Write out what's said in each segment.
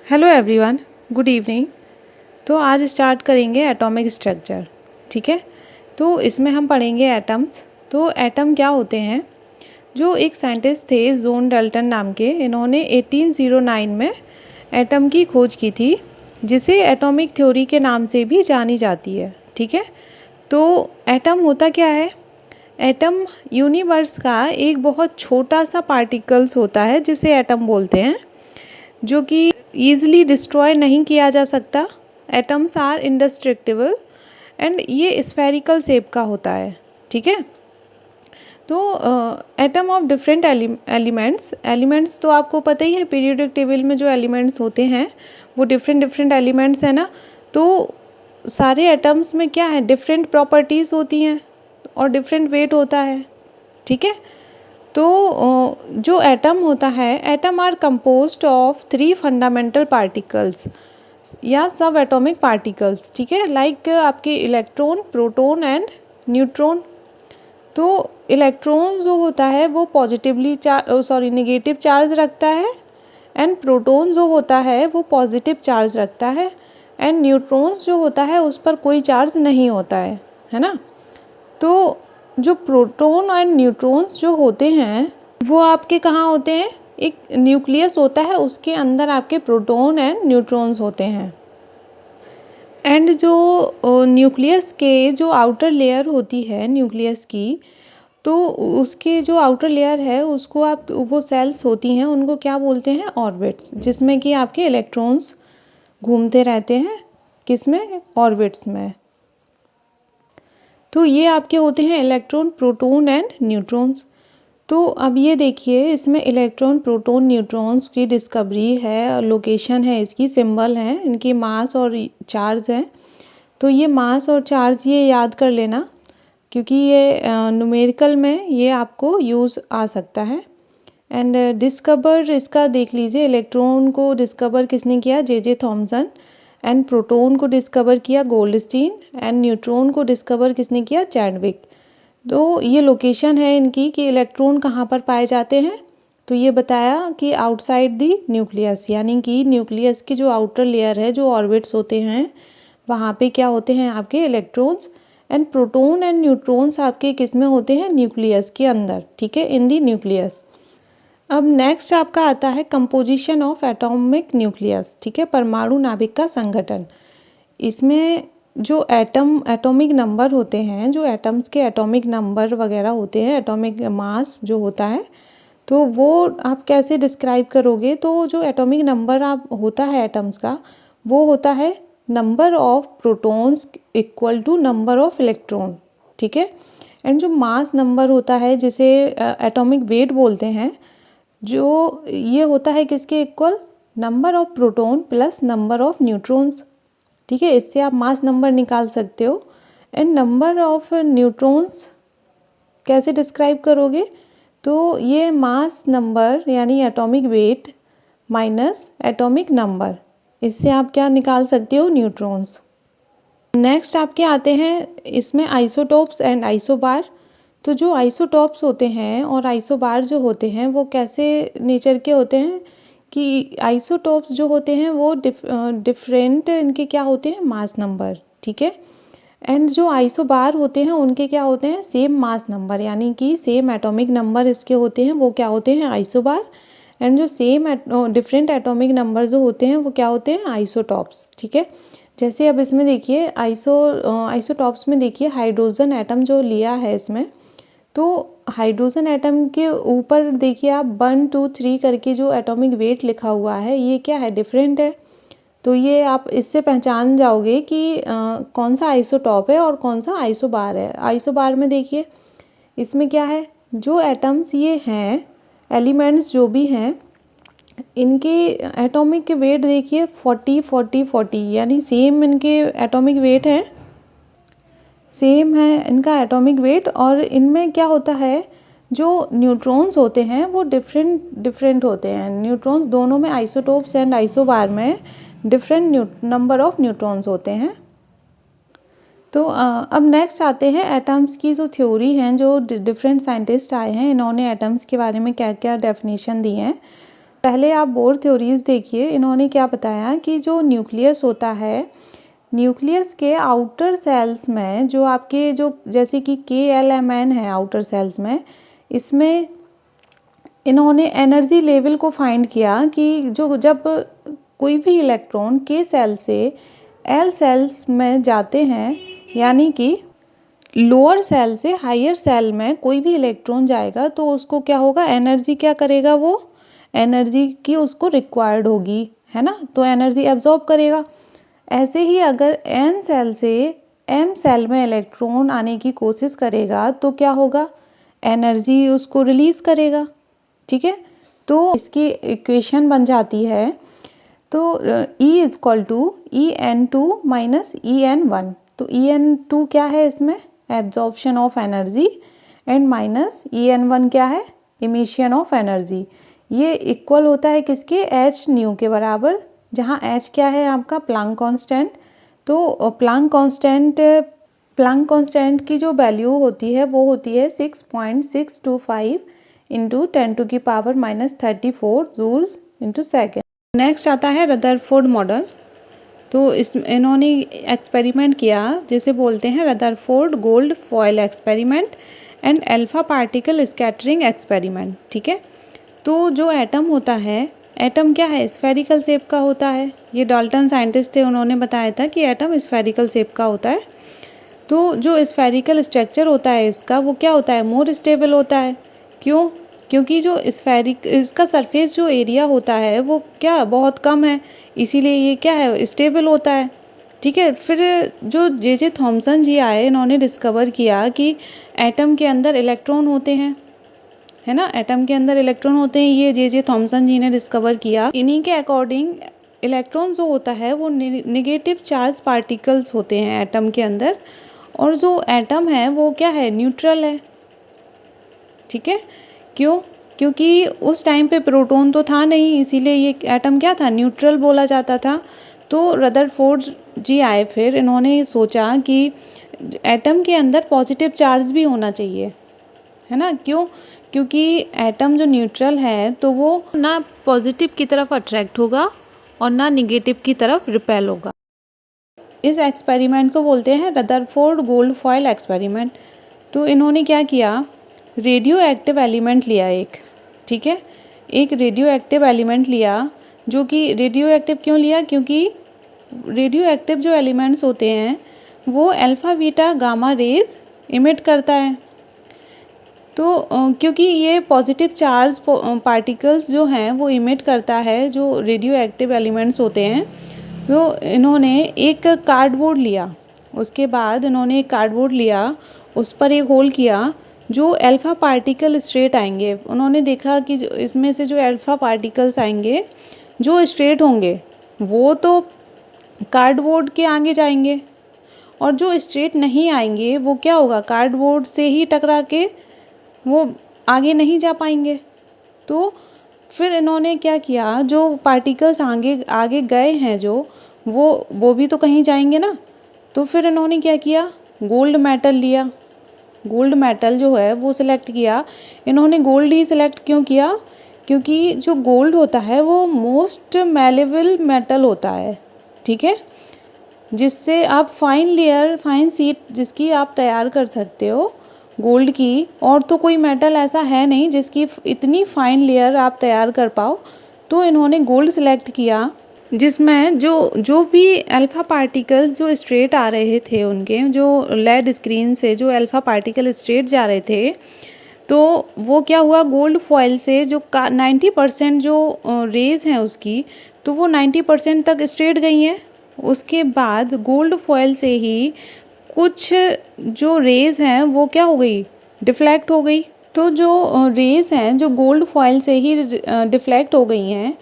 Hello everyone, good evening. तो आज start करेंगे एटॉमिक स्ट्रक्चर। ठीक है, तो इसमें हम पढ़ेंगे एटम्स। तो एटम क्या होते हैं? जो एक साइंटिस्ट थे जॉन डाल्टन नाम के, इन्होंने 1809 में एटम की खोज की थी, जिसे एटॉमिक थ्योरी के नाम से भी जानी जाती है। ठीक है, तो एटम होता क्या है? एटम यूनिवर्स का एक बहुत छोटा सा पार्टिकल्स होता है, जिसे एटम बोलते हैं, जो कि ईजिली डिस्ट्रॉय नहीं किया जा सकता। एटम्स आर इंडेस्ट्रक्टिबल एंड ये स्फेरिकल शेप का होता है। ठीक है, तो atom of different elements. Elements तो आपको पता ही है, पीरियोडिक टेबल में जो एलिमेंट्स होते हैं वो डिफरेंट डिफरेंट एलिमेंट्स है ना। तो सारे एटम्स में क्या है, डिफरेंट प्रॉपर्टीज़ होती हैं और डिफरेंट वेट होता है। ठीक है, तो जो एटम होता है, atom are composed of 3 fundamental particles या सब एटॉमिक पार्टिकल्स। ठीक है, लाइक आपके इलेक्ट्रॉन, प्रोटॉन एंड न्यूट्रॉन। तो इलेक्ट्रॉन जो होता है वो पॉजिटिवली नेगेटिव चार्ज रखता है, एंड प्रोटॉन जो होता है वो पॉजिटिव चार्ज रखता है, एंड न्यूट्रॉन्स जो होता है उस पर कोई चार्ज नहीं होता है ना। तो जो प्रोटॉन एंड न्यूट्रॉन्स जो होते हैं वो आपके कहाँ होते हैं? एक न्यूक्लियस होता है, उसके अंदर आपके प्रोटॉन एंड न्यूट्रॉन्स होते हैं। एंड जो न्यूक्लियस के जो आउटर लेयर होती है न्यूक्लियस की, तो उसके जो आउटर लेयर है उसको आप, वो सेल्स होती हैं, उनको क्या बोलते हैं? ऑर्बिट्स, जिसमें कि आपके इलेक्ट्रॉन्स घूमते रहते हैं। किसमें? ऑर्बिट्स में। तो ये आपके होते हैं इलेक्ट्रॉन, प्रोटॉन एंड न्यूट्रॉन्स। तो अब ये देखिए, इसमें इलेक्ट्रॉन, प्रोटॉन, न्यूट्रॉन्स की डिस्कवरी है, लोकेशन है, इसकी सिंबल है, इनकी मास और चार्ज है। तो ये मास और चार्ज ये याद कर लेना, क्योंकि ये न्यूमेरिकल में ये आपको यूज़ आ सकता है। एंड डिस्कवर इसका देख लीजिए, इलेक्ट्रॉन को डिस्कवर किसने किया? J Thomson. एंड प्रोटॉन को डिस्कवर किया गोल्डस्टीन, एंड न्यूट्रॉन को डिस्कवर किसने किया? चैडविक। तो ये लोकेशन है इनकी कि इलेक्ट्रॉन कहाँ पर पाए जाते हैं। तो ये बताया कि आउटसाइड दी न्यूक्लियस, यानी कि न्यूक्लियस की जो आउटर लेयर है, जो ऑर्बिट्स होते हैं, वहाँ पे क्या होते हैं? आपके electrons. And proton and neutrons आपके किस में होते हैं? न्यूक्लियस के अंदर। ठीक है, इन दी न्यूक्लियस। अब नेक्स्ट आपका आता है कंपोजिशन ऑफ एटॉमिक न्यूक्लियस। ठीक है, परमाणु नाभिक का संगठन। इसमें जो एटॉमिक नंबर होते हैं, जो एटम्स के एटॉमिक नंबर वगैरह होते हैं, एटॉमिक मास जो होता है, तो वो आप कैसे डिस्क्राइब करोगे? तो जो एटॉमिक नंबर आप होता है एटम्स का, वो होता है number of protons equal to number of electron. ठीक है, एंड जो मास नंबर होता है, जिसे एटॉमिक वेट बोलते हैं, जो ये होता है किसके equal? Number of proton plus number of neutrons. ठीक है, इससे आप मास नंबर निकाल सकते हो। एंड नंबर ऑफ न्यूट्रॉन्स कैसे डिस्क्राइब करोगे? तो ये मास नंबर यानी atomic weight minus atomic number, इससे आप क्या निकाल सकते हो? न्यूट्रॉन्स। नेक्स्ट आपके आते हैं इसमें आइसोटोप्स एंड आइसोबार। तो जो आइसोटोप्स होते हैं और आइसोबार जो होते हैं वो कैसे नेचर के होते हैं? कि आइसोटोप्स जो होते हैं वो डिफरेंट इनके क्या होते हैं? Mass number. ठीक है, एंड जो आइसोबार होते हैं उनके क्या होते हैं? सेम मास नंबर, यानी कि सेम एटॉमिक नंबर इसके होते हैं, वो क्या होते हैं? आइसोबार। एंड जो सेम डिफरेंट एटॉमिक नंबर जो होते हैं वो क्या होते हैं? आइसोटॉप्स। ठीक है, जैसे अब इसमें देखिए आइसोटॉप्स में देखिए हाइड्रोजन एटम जो लिया है इसमें, तो हाइड्रोजन एटम के ऊपर देखिए आप 1 2 3 करके जो एटॉमिक वेट लिखा हुआ है, ये क्या है? डिफरेंट है। तो ये आप इससे पहचान जाओगे कि कौन सा आइसोटॉप है और कौन सा आइसोबार है। आइसोबार में देखिए इसमें क्या है? जो एटम्स ये हैं, एलिमेंट्स जो भी हैं, इनके एटॉमिक के वेट देखिए 40 40 40, यानी सेम इनके एटॉमिक वेट है, सेम है इनका एटॉमिक वेट। और इनमें क्या होता है? जो न्यूट्रॉन्स होते हैं वो डिफरेंट डिफरेंट होते हैं। न्यूट्रॉन्स दोनों में, आइसोटोप्स एंड आइसोबार में, डिफरेंट नंबर ऑफ न्यूट्रॉन्स होते हैं। तो अब नेक्स्ट आते हैं एटम्स की जो थ्योरी हैं, जो डिफरेंट साइंटिस्ट आए हैं, इन्होंने एटम्स के बारे में क्या क्या डेफिनेशन दी हैं। पहले आप बोर थ्योरीज देखिए, इन्होंने क्या बताया कि जो न्यूक्लियस होता है, न्यूक्लियस के आउटर सेल्स में जो आपके जो जैसे कि KLMN है आउटर सेल्स में, इसमें इन्होंने एनर्जी लेवल को फाइंड किया कि जो जब कोई भी इलेक्ट्रॉन K सेल से L सेल्स में जाते हैं, यानी कि लोअर सेल से हायर सेल में कोई भी इलेक्ट्रॉन जाएगा तो उसको क्या होगा, एनर्जी क्या करेगा, वो एनर्जी की उसको रिक्वायर्ड होगी, है ना, तो एनर्जी एब्जॉर्ब करेगा। ऐसे ही अगर N सेल से M सेल में इलेक्ट्रॉन आने की कोशिश करेगा तो क्या होगा, एनर्जी उसको रिलीज करेगा। ठीक है, तो इसकी इक्वेशन बन जाती है, तो E is equal to EN2 minus EN1। तो EN2 क्या है इसमें, absorption of energy, and minus EN1 क्या है, इमिशन ऑफ एनर्जी। ये इक्वल होता है किसके, h न्यू के बराबर, जहाँ h क्या है आपका प्लांक कांस्टेंट। तो प्लांक कांस्टेंट की जो वैल्यू होती है वो होती है 6.625 into 10⁻⁻34 joule into second. Next आता है रदरफोर्ड मॉडल। तो इस इन्होंने एक्सपेरिमेंट किया जिसे बोलते हैं Rutherford gold foil experiment and alpha particle scattering experiment. ठीक है, तो जो एटम होता है, एटम क्या है, स्फेरिकल शेप का होता है। ये डाल्टन साइंटिस्ट थे, उन्होंने बताया था कि एटम स्फेरिकल शेप का होता है। तो जो स्फेरिकल स्ट्रक्चर होता है इसका, वो क्या होता है, मोर स्टेबल होता है। क्यों, क्योंकि जो इसका सरफेस जो एरिया होता है वो क्या बहुत कम है, इसीलिए ये क्या है, स्टेबल होता है। ठीक है, फिर जो जे थॉमसन जी आए, इन्होंने डिस्कवर किया कि एटम के अंदर इलेक्ट्रॉन होते हैं, है ना, एटम के अंदर इलेक्ट्रॉन होते हैं, ये जे थॉमसन जी ने डिस्कवर किया। इन्हीं के अकॉर्डिंग इलेक्ट्रॉन जो होता है वो नेगेटिव चार्ज पार्टिकल्स होते हैं एटम के अंदर, और जो एटम है वो क्या है, न्यूट्रल है। ठीक है, क्यों, क्योंकि उस टाइम पे प्रोटॉन तो था नहीं, इसीलिए ये एटम क्या था, न्यूट्रल बोला जाता था। तो रदरफोर्ड जी आए, फिर इन्होंने सोचा कि एटम के अंदर पॉजिटिव चार्ज भी होना चाहिए, है ना, क्यों, क्योंकि एटम जो न्यूट्रल है तो वो ना पॉजिटिव की तरफ अट्रैक्ट होगा और ना निगेटिव की तरफ रिपेल होगा। इस एक्सपेरिमेंट को बोलते हैं रदरफोर्ड गोल्ड फॉयल एक्सपेरिमेंट। तो इन्होंने क्या किया, रेडियो एक्टिव एलिमेंट लिया एक, ठीक है, एक रेडियो एक्टिव एलिमेंट लिया, जो कि रेडियो एक्टिव क्यों लिया, क्योंकि रेडियो एक्टिव जो एलिमेंट्स होते हैं वो alpha beta gamma rays emit करता है। तो क्योंकि ये पॉजिटिव चार्ज पार्टिकल्स जो हैं वो इमिट करता है, जो रेडियो एक्टिव एलिमेंट्स होते हैं। तो इन्होंने एक कार्डबोर्ड लिया, उसके बाद इन्होंने एक कार्डबोर्ड लिया, उस पर एक होल किया, जो अल्फा पार्टिकल स्ट्रेट आएंगे। उन्होंने देखा कि इसमें से जो अल्फा पार्टिकल्स आएंगे जो स्ट्रेट होंगे वो तो कार्डबोर्ड के आगे जाएंगे, और जो स्ट्रेट नहीं आएंगे वो क्या होगा, कार्डबोर्ड से ही टकरा के वो आगे नहीं जा पाएंगे। तो फिर इन्होंने क्या किया, जो पार्टिकल्स आगे आगे गए हैं जो वो भी तो कहीं जाएंगे ना। तो फिर इन्होंने क्या किया, गोल्ड मेटल लिया, गोल्ड मेटल जो है वो सिलेक्ट किया। इन्होंने गोल्ड ही सिलेक्ट क्यों किया, क्योंकि जो गोल्ड होता है वो मोस्ट मैलेबल मेटल होता है। ठीक है, जिससे आप फाइन लेयर, फाइन शीट जिसकी आप तैयार कर सकते हो गोल्ड की, और तो कोई मेटल ऐसा है नहीं जिसकी इतनी फाइन लेयर आप तैयार कर पाओ। तो इन्होंने गोल्ड सिलेक्ट किया, जिसमें जो जो भी अल्फा पार्टिकल्स जो स्ट्रेट आ रहे थे, उनके जो लेड स्क्रीन से जो अल्फा पार्टिकल स्ट्रेट जा रहे थे, तो वो क्या हुआ, गोल्ड फॉयल से जो 90% जो रेज हैं उसकी, तो वो 90% तक स्ट्रेट गई हैं। उसके बाद गोल्ड फॉयल से ही कुछ जो रेज हैं वो क्या हो गई, डिफ्लेक्ट हो गई। तो जो रेज हैं जो गोल्ड फॉयल से ही डिफ्लेक्ट हो गई हैं,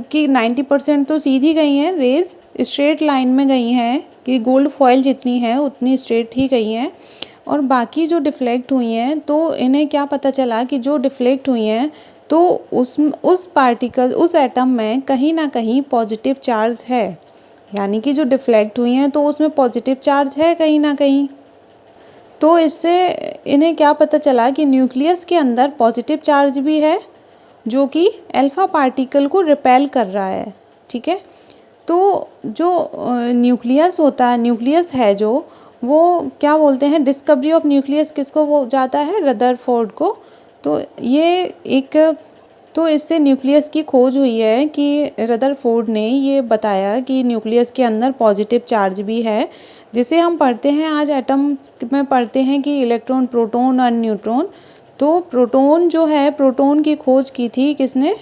कि 90% तो सीधी गई हैं रेज, स्ट्रेट लाइन में गई हैं, कि गोल्ड फॉयल जितनी है उतनी स्ट्रेट ही गई हैं, और बाकी जो डिफ्लेक्ट हुई हैं तो इन्हें क्या पता चला कि जो डिफ्लेक्ट हुई हैं तो उस पार्टिकल, उस एटम में कहीं ना कहीं पॉजिटिव चार्ज है, यानी कि जो डिफ्लेक्ट हुई हैं तो उसमें पॉजिटिव चार्ज है कहीं ना कहीं। तो इससे इन्हें क्या पता चला कि न्यूक्लियस के अंदर पॉजिटिव चार्ज भी है जो कि अल्फा पार्टिकल को रिपेल कर रहा है, ठीक है। तो जो न्यूक्लियस होता है, न्यूक्लियस है जो, वो क्या बोलते हैं, डिस्कवरी ऑफ न्यूक्लियस किसको वो जाता है, रदरफोर्ड को। तो ये एक, तो इससे न्यूक्लियस की खोज हुई है कि रदरफोर्ड ने ये बताया कि न्यूक्लियस के अंदर पॉजिटिव चार्ज भी है, जिसे हम पढ़ते हैं आज एटम में पढ़ते हैं कि इलेक्ट्रॉन, प्रोटॉन और न्यूट्रॉन। तो प्रोटॉन जो है, प्रोटॉन की खोज की थी किसने,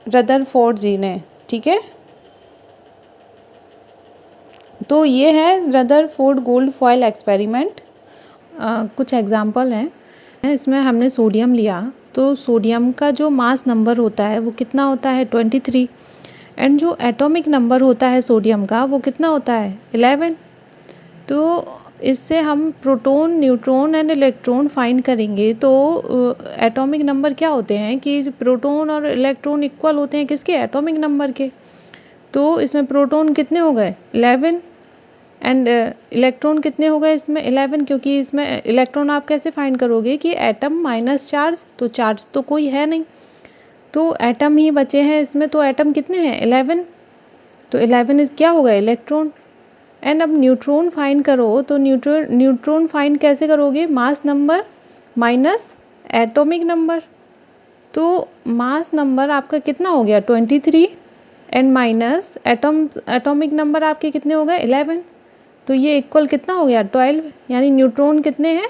रदरफोर्ड जी ने, ठीक है। तो ये है रदरफोर्ड गोल्ड फॉयल एक्सपेरिमेंट। कुछ एग्जाम्पल हैं, इसमें हमने सोडियम लिया, तो सोडियम का जो मास नंबर होता है वो कितना होता है, 23। एंड जो एटॉमिक नंबर होता है सोडियम का वो कितना होता है, 11। तो इससे हम proton, neutron and electron find करेंगे। तो एटॉमिक नंबर क्या होते हैं कि प्रोटॉन और इलेक्ट्रॉन इक्वल होते हैं किसके, एटॉमिक नंबर के। तो इसमें प्रोटॉन कितने हो गए, 11, एंड इलेक्ट्रॉन कितने हो गए इसमें, 11, क्योंकि इसमें इलेक्ट्रॉन आप कैसे फाइंड करोगे कि एटम माइनस चार्ज, तो चार्ज तो कोई है नहीं, तो एटम ही बचे हैं इसमें। तो एटम कितने हैं, 11। तो 11 क्या होगा, इलेक्ट्रॉन। एंड अब न्यूट्रॉन फाइंड करो, तो न्यूट्रॉन फाइंड कैसे करोगे, mass number minus atomic number. तो मास नंबर आपका कितना हो गया, 23, एंड माइनस एटॉमिक नंबर आपके कितने हो गए, 11। तो ये इक्वल कितना हो गया, 12, यानी न्यूट्रॉन कितने हैं,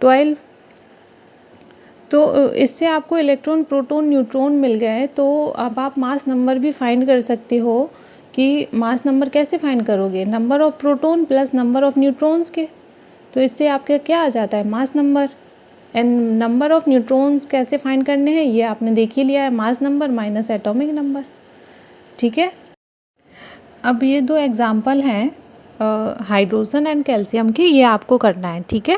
12। तो इससे आपको इलेक्ट्रॉन, प्रोटॉन, न्यूट्रॉन मिल गए। तो अब आप मास नंबर भी फाइंड कर सकते हो कि मास नंबर कैसे फाइंड करोगे, number of proton plus number of neutrons के। तो इससे आपका क्या आ जाता है, mass number. And number of neutrons कैसे फाइंड करने हैं ये आपने देख ही लिया है, mass number minus atomic number, ठीक है। अब ये दो एग्जाम्पल हैं हाइड्रोजन एंड कैल्शियम के, ये आपको करना है, ठीक है।